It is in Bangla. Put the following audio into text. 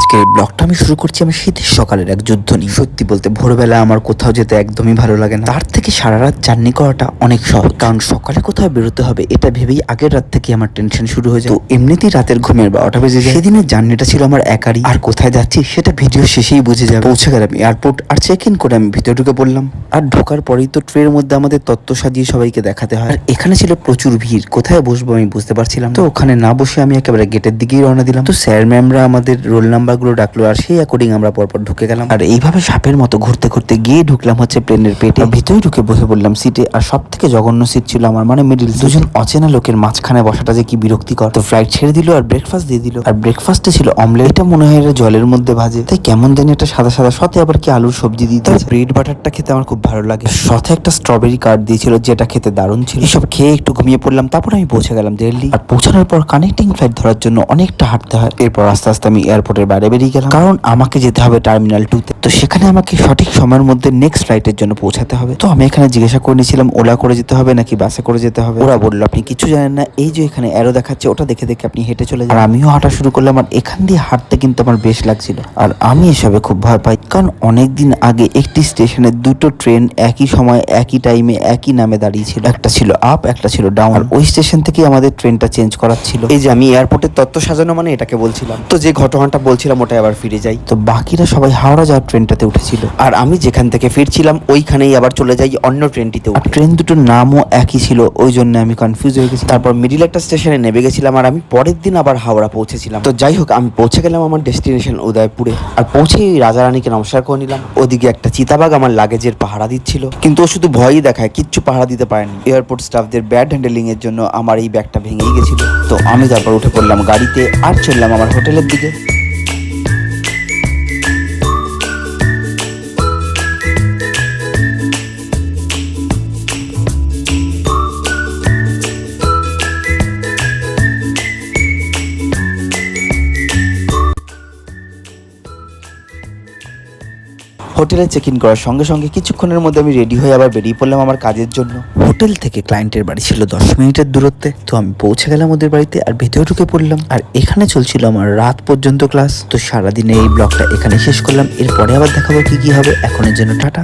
আজকের এই ব্লগটা আমি শুরু করছি আমার শীতের সকালের এক যুদ্ধ নিয়ে। সত্যি বলতে ভোরবেলা আমার কোথাও যেতে একদমই ভালো লাগে না, তার থেকে সারা রাত জার্নি করাটা অনেক সহজ। কারণ সকালে কোথাও বেরোতে হবে এটা ভেবেই আগের রাত থেকে আমার টেনশন শুরু হয়ে যায়। তো এমনিতেই রাতের ঘুমের 12টা বেজে যায়। সেদিনের জার্নিটা ছিল আমার একারই, আর কোথায় যাচ্ছি সেটা ভিডিও শেষেই বুঝে যাবে। পৌঁছে গেলাম এয়ারপোর্ট, আর চেক ইন করে আমি ভিতরে ঢুকে পড়লাম। আর ঢোকার পরেই তো ট্রেনের মধ্যে আমাদের তত্ত্ব সাজিয়ে সবাইকে দেখাতে হয়। আর এখানে ছিল প্রচুর ভিড়, কোথায় বসবো আমি বুঝতে পারছিলাম। তো ওখানে না বসে আমি একেবারে গেটের দিকেই রওনা দিলাম। তো স্যার ম্যামরা আমাদের রোল নাম্বার গুলো ডাকলো, আর সেই অ্যাকর্ডিং আমরা পরপর ঢুকে গেলাম। আর এইভাবে সাপের মতো ঘুরতে ঘুরতে গিয়ে ঢুকলাম হচ্ছে প্লেনের পেটে। ভিতরে ঢুকে বসে পড়লাম সিটে। আর সব থেকে জঘন্য সিট ছিল আমার, মানে মিডিল। দুজন অচেনা লোকের মাঝখানে বসাটা যে কি বিরক্তিকর। তো ফ্লাইট ছেড়ে দিল আর ব্রেকফাস্ট দিয়ে দিল। আর ব্রেকফাস্টে ছিল অমলেট। এটা মনে হয় এটা জলের মধ্যে ভাজে, তাই কেমন জানি একটা সাদা সাদা, সাথে আবার কি আলুর সবজি দিতে। ব্রেড বাটারটা খেতে আমার খুব ভালো লাগে। সাথে একটা স্ট্রবেরি কার্ড দিয়েছিল, যেটা খেতে দারুণ ছিল। এসব খেয়ে একটু ঘুমিয়ে পড়লাম। তারপর আমি পৌঁছে গেলাম দিল্লি। আর পৌঁছানোর পর কানেক্টিং ফ্লাইট ধরার জন্য অনেকটা হাঁটতে হয়। এরপর আস্তে আস্তে আমি এয়ারপোর্টের বাইরে বেরিয়ে গেলাম, কারণ আমাকে যেতে হবে টার্মিনাল 2-তে। তো সেখানে আমাকে সঠিক সময়ের মধ্যে নেক্সট ফ্লাইটের জন্য পৌঁছাতে হবে। তো আমি এখানে জিজ্ঞাসা করে নিয়েছিলাম ওলা করে যেতে হবে নাকি বাসে করে যেতে হবে। ওরা বললো আপনি কিছু জানেন না, এই যে এখানে অ্যারো দেখাচ্ছে ওটা দেখে দেখে আপনি হেঁটে চলে যান। আর আমিও হাঁটা শুরু করলাম। আর এখান দিয়ে হাঁটতে কিন্তু আমার বেশ লাগছিল। আর আমি এসবে খুব ভয় পাই, কারণ অনেকদিন আগে একটি স্টেশনে দুটো ট্রেন একই সময় একই টাইমে একই নামে দাঁড়িয়েছিল। একটা ছিল আপ, একটা ছিল ডাউন। আর ওই স্টেশন থেকে আমাদের ট্রেনটা চেঞ্জ করার ছিল। এই যে আমি এয়ারপোর্টের তত্ত্ব সাজানো মানে এটাকে বলছিলাম। তো যে ঘটনাটা বলছিলাম ওটাই আবার ফিরে যাই। তো বাকিরা সবাই হাওড়া যাওয়ার ট্রেনটাতে উঠেছিল, আর আমি যেখান থেকে ফিরছিলাম ওইখানেই আবার চলে যাই অন্য ট্রেনটিতে। ট্রেন দুটোর নামও একই ছিল, ওই জন্য আমি কনফিউজ হয়ে গেছি। তারপর মিডিল একটা স্টেশনে নেমে গেছিলাম, আর আমি পরের দিন আবার হাওড়া পৌঁছেছিলাম। তো যাই হোক, আমি পৌঁছে গেলাম আমার ডেস্টিনেশন উদয়পুরে। আর পৌঁছেই রাজারানীকে নমস্কার করে নিলাম। ওদিকে একটা চিতাবাঘ আমার লাগেজের পাহারা দিচ্ছিল, কিন্তু ও শুধু ভয়ই দেখায়, কিচ্ছু পাহারা দিতে পারেনি। এয়ারপোর্ট স্টাফদের ব্যাড হ্যান্ডেলিং এর জন্য আমার এই ব্যাগটা ভেঙেই গেছিল। তো আমি তারপর উঠে পড়লাম গাড়িতে আর চললাম আমার হোটেলের দিকে। হোটেলে চেক ইন করার সঙ্গে সঙ্গে কিছুক্ষণের মধ্যে আমি রেডি হয়ে আবার বেরিয়ে পড়লাম আমার কাজের জন্য। হোটেল থেকে ক্লায়েন্টের বাড়ি ছিল 10 মিনিটের দূরত্বে। তো আমি পৌঁছে গেলাম ওদের বাড়িতে আর ভেতরে ঢুকে পড়লাম। আর এখানে চলছিল আমার রাত পর্যন্ত ক্লাস। তো সারাদিনে এই ব্লগটা এখানে শেষ করলাম। এরপরে আবার দেখাবো কি কি হবে। এখনের জন্য টাটা।